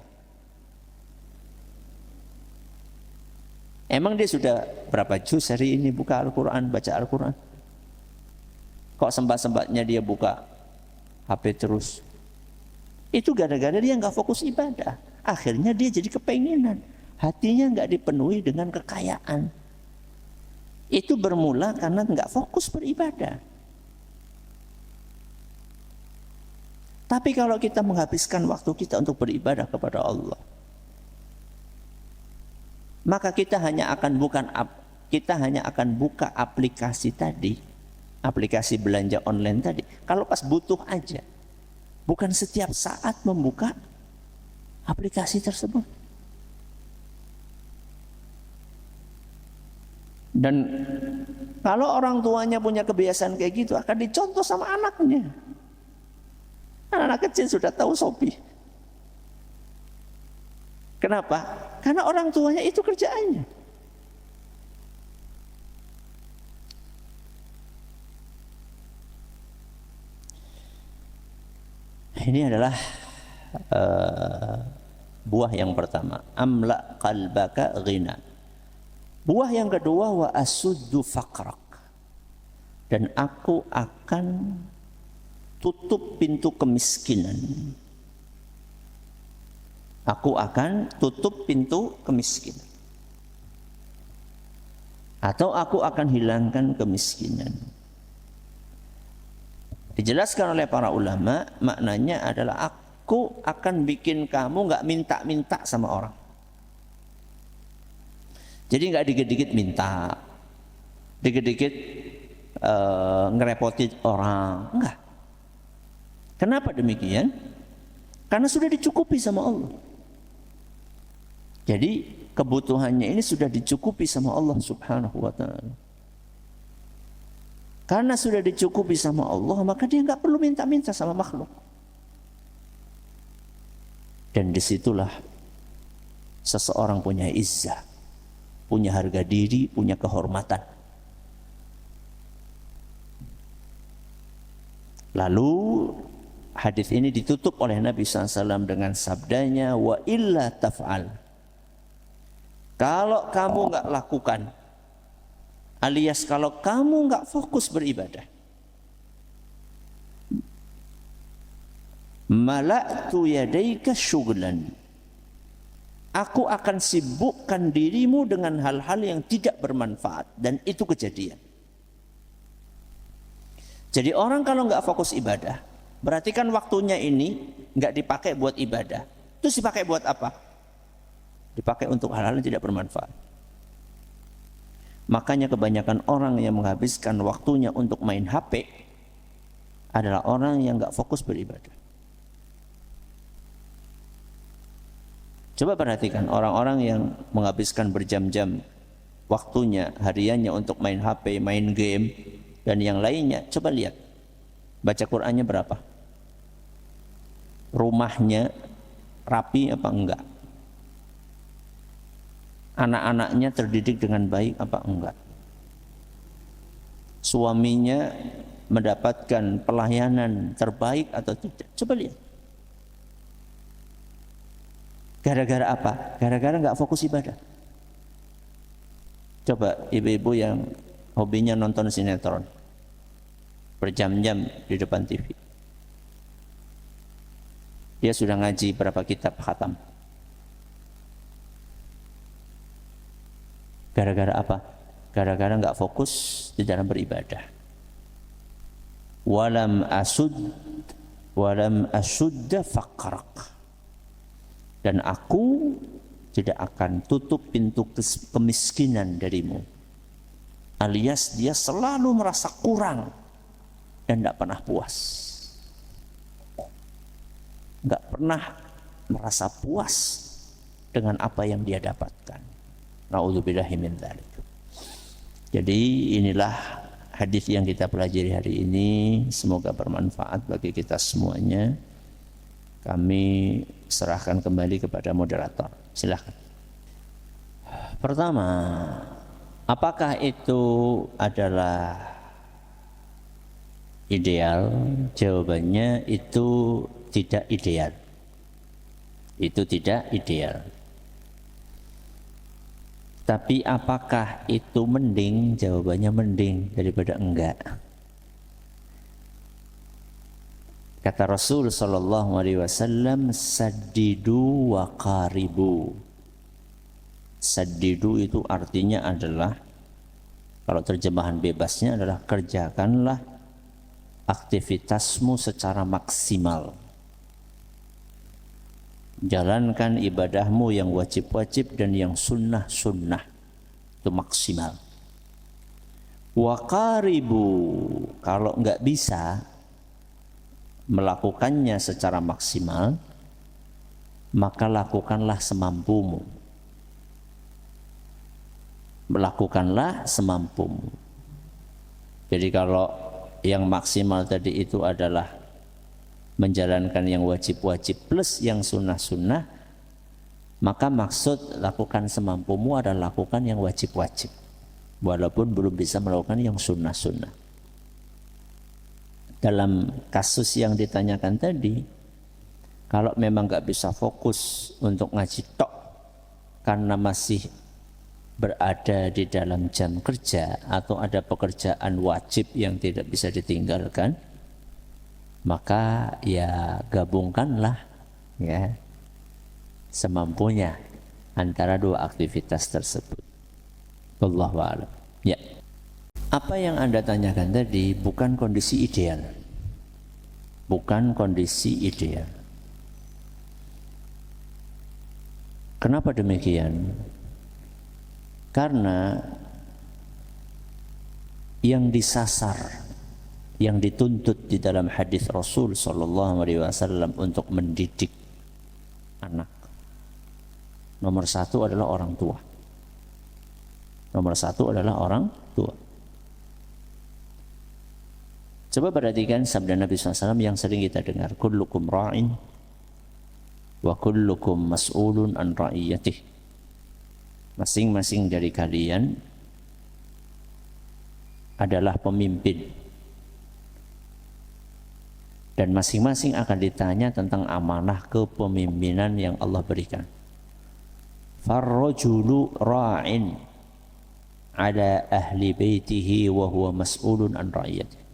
Speaker 1: Emang dia sudah berapa juz hari ini buka Al-Quran, baca Al-Quran? Kok sempat-sempatnya dia buka HP terus? Itu gara-gara dia nggak fokus ibadah. Akhirnya dia jadi kepenginan. Hatinya nggak dipenuhi dengan kekayaan. Itu bermula karena nggak fokus beribadah. Tapi kalau kita menghabiskan waktu kita untuk beribadah kepada Allah, maka kita hanya akan buka aplikasi tadi, aplikasi belanja online tadi, kalau pas butuh aja, bukan setiap saat membuka aplikasi tersebut. Dan kalau orang tuanya punya kebiasaan kayak gitu, akan dicontoh sama anaknya. Anak kecil sudah tahu Shopee. Kenapa? Karena orang tuanya itu kerjaannya. Ini adalah buah yang pertama, amla qalbaka ghina. Buah yang kedua, wa asuddu faqrak, dan aku akan tutup pintu kemiskinan. Aku akan tutup pintu kemiskinan, atau aku akan hilangkan kemiskinan. Dijelaskan oleh para ulama, maknanya adalah aku akan bikin kamu nggak minta-minta sama orang. Jadi nggak dikit-dikit minta, dikit-dikit ngerepotin orang, enggak. Kenapa demikian? Karena sudah dicukupi sama Allah. Jadi kebutuhannya ini sudah dicukupi sama Allah Subhanahu wa ta'ala. Karena sudah dicukupi sama Allah, maka dia nggak perlu minta-minta sama makhluk. Dan disitulah seseorang punya izzah, punya harga diri, punya kehormatan. Lalu hadis ini ditutup oleh Nabi SAW dengan sabdanya, wa illa taf'al. Kalau kamu nggak lakukan, alias kalau kamu nggak fokus beribadah, mala'tu yadaika syughlan, aku akan sibukkan dirimu dengan hal-hal yang tidak bermanfaat. Dan itu kejadian. Jadi orang kalau nggak fokus ibadah, berarti kan waktunya ini nggak dipakai buat ibadah. Terus dipakai buat apa? Dipakai untuk hal-hal yang tidak bermanfaat. Makanya kebanyakan orang yang menghabiskan waktunya untuk main HP adalah orang yang nggak fokus beribadah. Coba perhatikan orang-orang yang menghabiskan berjam-jam waktunya, hariannya untuk main HP, main game, dan yang lainnya. Coba lihat, baca Qur'annya berapa? Rumahnya rapi apa enggak? Anak-anaknya terdidik dengan baik apa enggak? Suaminya mendapatkan pelayanan terbaik atau tidak? Coba lihat. Gara-gara apa? Gara-gara enggak fokus ibadah. Coba ibu-ibu yang hobinya nonton sinetron berjam-jam di depan TV. Dia sudah ngaji berapa kitab khatam? Gara-gara apa? Gara-gara enggak fokus di dalam beribadah. Walam asudda faqrak. Dan aku tidak akan tutup pintu kemiskinan darimu. Alias dia selalu merasa kurang dan tidak pernah puas. Enggak pernah merasa puas dengan apa yang dia dapatkan. Na'udzubillahi min dzalik. Jadi inilah hadis yang kita pelajari hari ini, semoga bermanfaat bagi kita semuanya. Kami serahkan kembali kepada moderator. Silakan. Pertama, apakah itu adalah ideal? Jawabannya itu tidak ideal. Itu tidak ideal. Tapi apakah itu mending? Jawabannya mending daripada enggak. Kata Rasul sallallahu alaihi wasallam, saddidu wa qaribu. Saddidu itu artinya adalah, kalau terjemahan bebasnya adalah kerjakanlah aktivitasmu secara maksimal. Jalankan ibadahmu yang wajib-wajib dan yang sunnah-sunnah, itu maksimal. Wa qaribu, kalau enggak bisa melakukannya secara maksimal, maka lakukanlah semampumu. Melakukanlah semampumu. Jadi kalau yang maksimal tadi itu adalah menjalankan yang wajib-wajib plus yang sunnah-sunnah, maka maksud lakukan semampumu adalah lakukan yang wajib-wajib, walaupun belum bisa melakukan yang sunnah-sunnah. Dalam kasus yang ditanyakan tadi, kalau memang gak bisa fokus untuk ngaji tok karena masih berada di dalam jam kerja atau ada pekerjaan wajib yang tidak bisa ditinggalkan, maka ya gabungkanlah ya semampunya antara dua aktivitas tersebut. Wallahu a'lam. Ya. Apa yang Anda tanyakan tadi bukan kondisi ideal. bukan kondisi ideal. Kenapa demikian? Karena yang disasar, yang dituntut di dalam hadis Rasul sallallahu alaihi wasallam untuk mendidik anak, nomor satu adalah orang tua. Nomor satu adalah orang tua. Coba perhatikan sabda Nabi SAW yang sering kita dengar, kullukum ra'in wa kullukum mas'ulun an ra'iyatih. Masing-masing dari kalian adalah pemimpin dan masing-masing akan ditanya tentang amanah kepemimpinan yang Allah berikan. Farrajulu ra'in ala ahli baitihi wa huwa mas'ulun an ra'iyatih.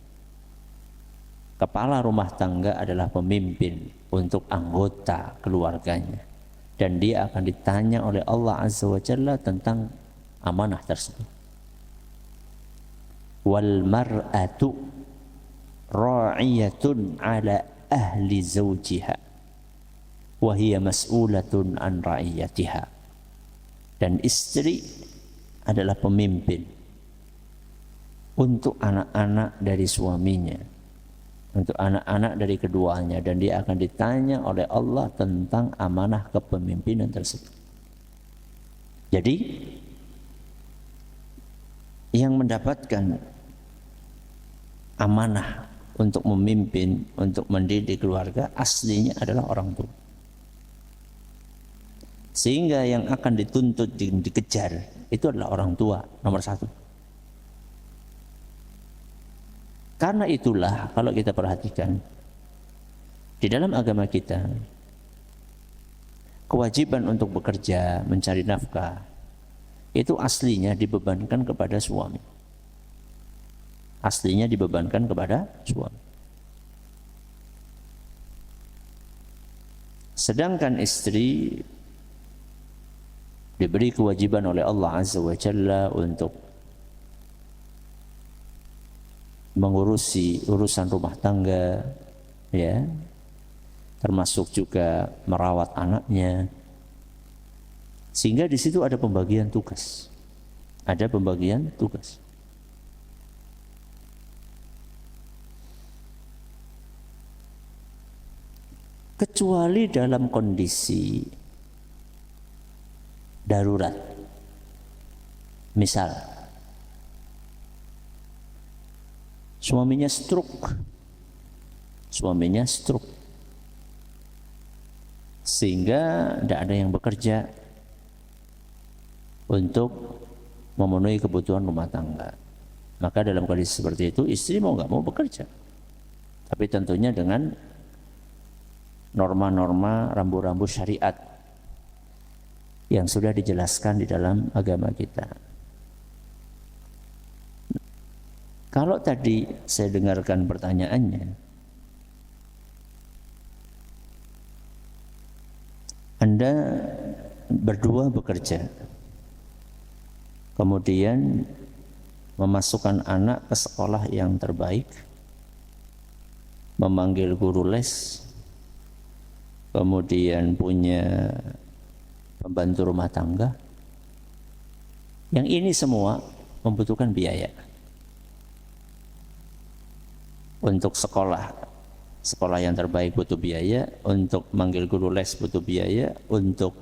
Speaker 1: Kepala rumah tangga adalah pemimpin untuk anggota keluarganya dan dia akan ditanya oleh Allah Azza wa Jalla tentang amanah tersebut. Wal mar'atu ra'iyatun ala ahli zawjiha wa hiya mas'ulatun an ra'iyatiha. Dan istri adalah pemimpin untuk anak-anak dari suaminya, untuk anak-anak dari keduanya, dan dia akan ditanya oleh Allah tentang amanah kepemimpinan tersebut. Jadi yang mendapatkan amanah untuk memimpin, untuk mendidik keluarga aslinya adalah orang tua. Sehingga yang akan dituntut, dikejar itu adalah orang tua nomor satu. Karena itulah kalau kita perhatikan di dalam agama kita, kewajiban untuk bekerja, mencari nafkah itu aslinya dibebankan kepada suami. Aslinya dibebankan kepada suami. Sedangkan istri diberi kewajiban oleh Allah Azza wa Jalla untuk mengurusi urusan rumah tangga, ya, termasuk juga merawat anaknya. Sehingga di situ ada pembagian tugas. Ada pembagian tugas. Kecuali dalam kondisi darurat. Misal suaminya stroke sehingga tidak ada yang bekerja untuk memenuhi kebutuhan rumah tangga. Maka dalam kondisi seperti itu istri mau nggak mau bekerja, tapi tentunya dengan norma-norma rambu-rambu syariat yang sudah dijelaskan di dalam agama kita. Kalau tadi saya dengarkan pertanyaannya, Anda berdua bekerja, kemudian memasukkan anak ke sekolah yang terbaik, memanggil guru les, kemudian punya pembantu rumah tangga. Yang ini semua membutuhkan biaya. Untuk sekolah yang terbaik butuh biaya, untuk manggil guru les butuh biaya, untuk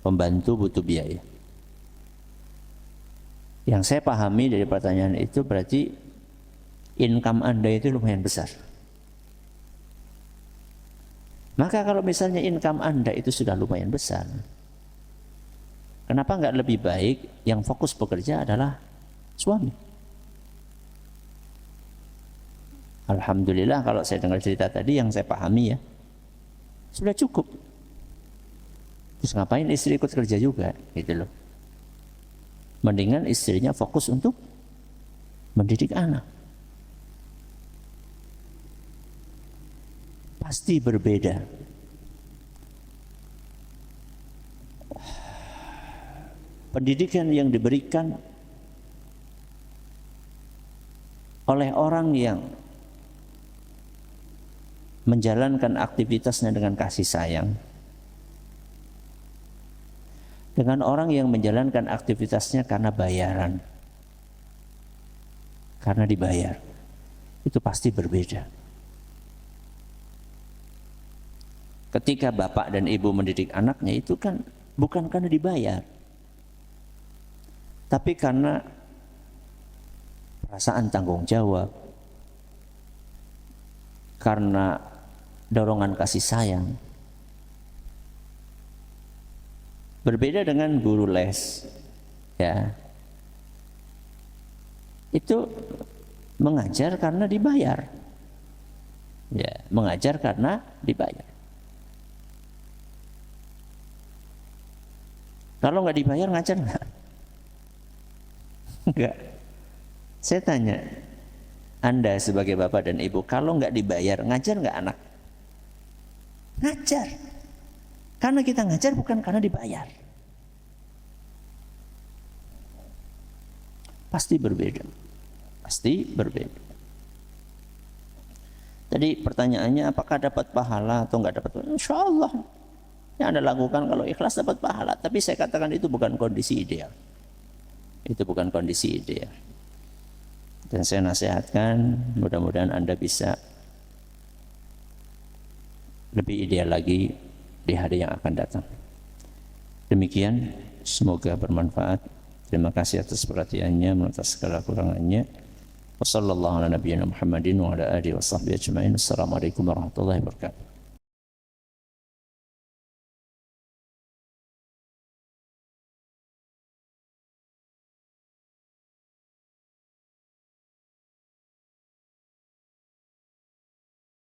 Speaker 1: pembantu butuh biaya. Yang saya pahami dari pertanyaan itu berarti income Anda itu lumayan besar. Maka kalau misalnya income Anda itu sudah lumayan besar, kenapa enggak lebih baik yang fokus bekerja adalah suami? Alhamdulillah kalau saya dengar cerita tadi yang saya pahami ya, sudah cukup. Terus ngapain istri ikut kerja juga gitu loh. Mendingan istrinya fokus untuk mendidik anak. Pasti berbeda. Pendidikan yang diberikan oleh orang yang menjalankan aktivitasnya dengan kasih sayang, dengan orang yang menjalankan aktivitasnya karena bayaran, karena dibayar, itu pasti berbeda. Ketika bapak dan ibu mendidik anaknya itu kan bukan karena dibayar, tapi karena perasaan tanggung jawab, karena dorongan kasih sayang. Berbeda dengan guru les, ya, itu mengajar karena dibayar, ya, mengajar karena dibayar. Kalau nggak dibayar ngajar nggak? Enggak. Saya tanya, Anda sebagai bapak dan ibu, kalau nggak dibayar ngajar nggak anak? Ngajar. Karena kita ngajar bukan karena dibayar. Pasti berbeda. Pasti berbeda. Tadi pertanyaannya apakah dapat pahala atau nggak dapat pahala? Insya Allah. Yang Anda lakukan kalau ikhlas dapat pahala. Tapi saya katakan itu bukan kondisi ideal. Itu bukan kondisi ideal. Dan saya nasihatkan mudah-mudahan Anda bisa lebih ideal lagi di hari yang akan datang. Demikian, semoga bermanfaat. Terima kasih atas perhatiannya, atas segala kurangannya. Wassalamualaikum warahmatullahi wabarakatuh.